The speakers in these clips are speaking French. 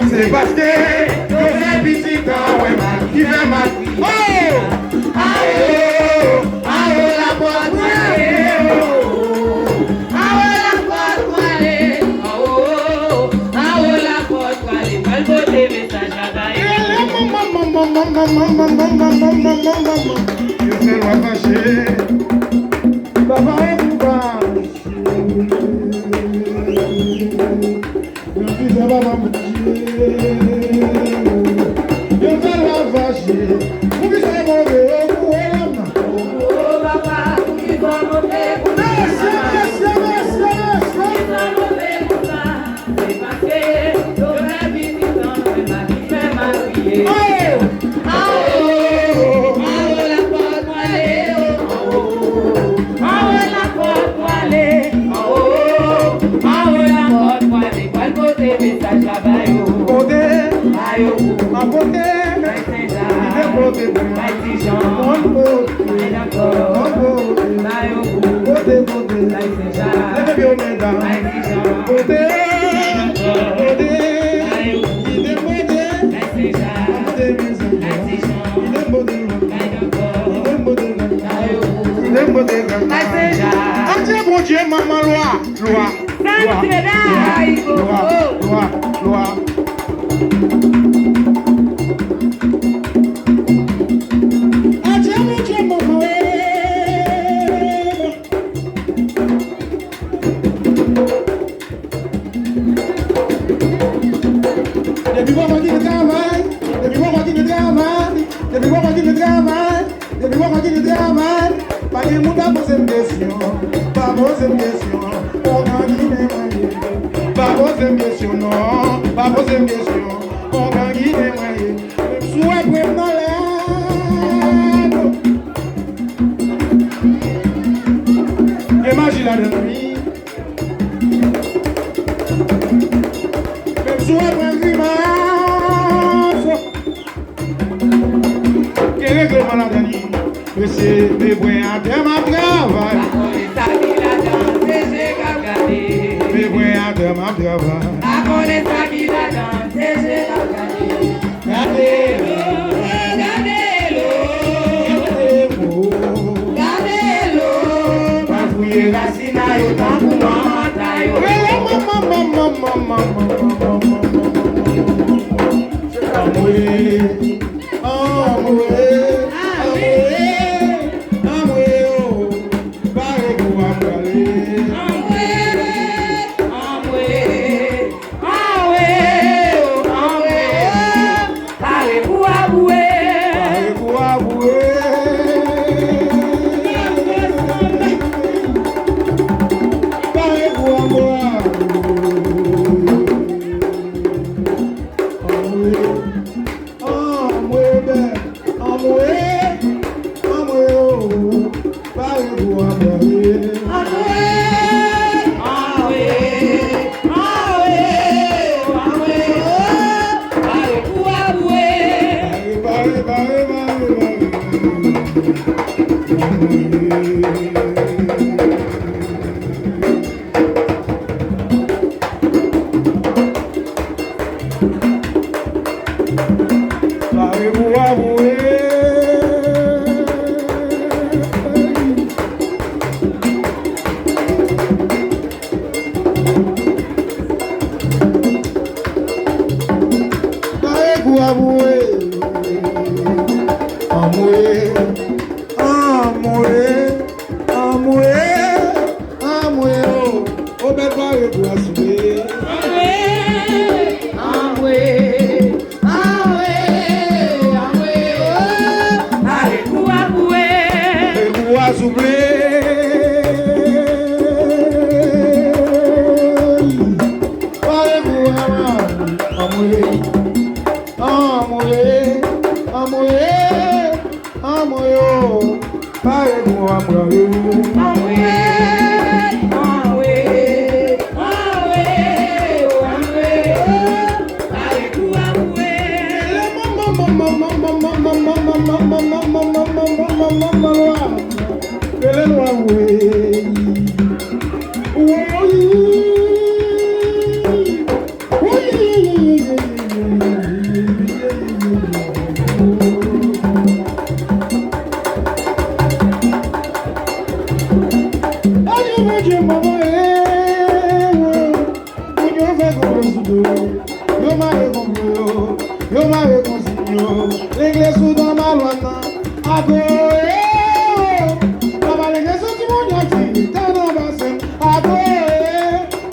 C'est parce que Joseph petit quand ouais mal qui fait mal. Oh! Ah oh! Ah oh la porte la porte, mal beauté, message à je fais loin fâché. Papa et Bouba. Je suis à Baba Mouché. Je fais loin fâché. Vous qui savez mon Dieu, vous êtes là. Oh papa, ils vont monter pour ça. Ils vont monter pour ça. C'est parce que j'aurais visitant, c'est ma qui fait ma prière. Ma beauté, Dieu, maman, loi. Depuis voir qui le travail, pas de monde à poser une question, pas poser une question, on gagne les moyens, pas poser une question, non, pas poser une question, on gagne les moyens, souhait pour dans l'air. Imagine la nuit, même souhait pour un dimanche, quel est le maladie? Monsieur, mes voyants de ma travail. Mes voyants de ma travail. Gardez-le. Pas fouiller la sinaïo, tant pour maman taille. L'inglais sous dans ma loi, à Goé, papa l'inglais sous du monde entier, t'es dans ma scène, à Goé,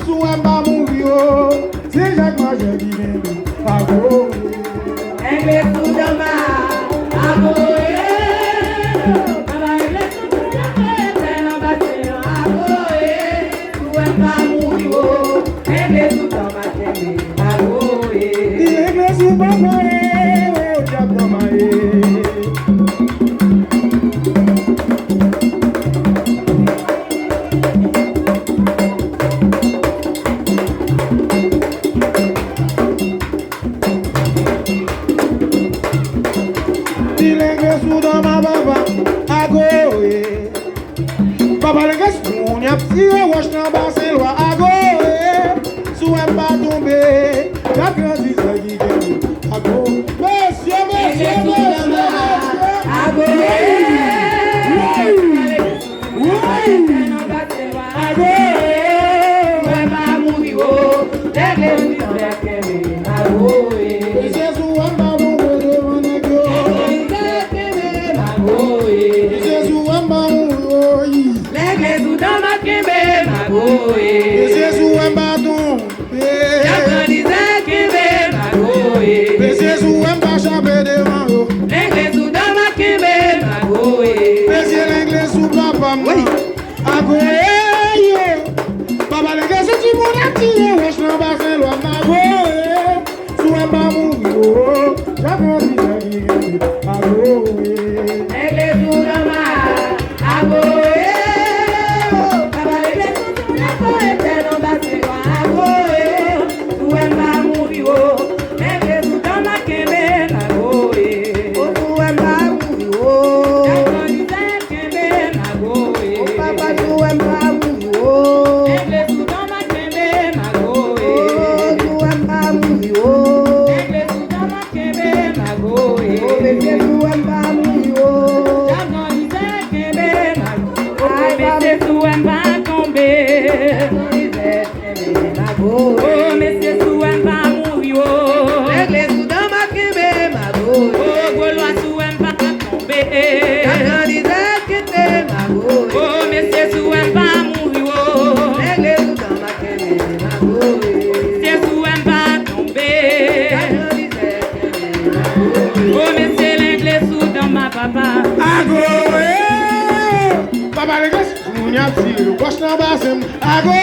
sous un bas mourio, c'est Jacques Major qui vient, à Goé. L'inglais sous dans ma, à Goé, papa l'inglais sous du monde entier, t'es dans ma scène, à Goé, sous un bas mourio, l'inglais sous dans ma scène, à Goé. L'inglais sous ma scène. Papa le gars, on y a tiré, wash dans bassin, loi à gauche, sous un pas tombé, la grandi, ça y est, à gauche, monsieur, à gauche, Jesus é badum, Jesus é baixa bedevão, l'inglais sous dans ma kébé, ma goé. l'inglais sous papa, agoé, papa l'inglais sous tu mon attiré, wesh nan bassin loi agoé, sous un bamou, j'avais dit agoé, L'inglais sous dans ma, agoé. Papa le gars, on y a tiré, wash dans bassin, agoé,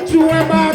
sous un bas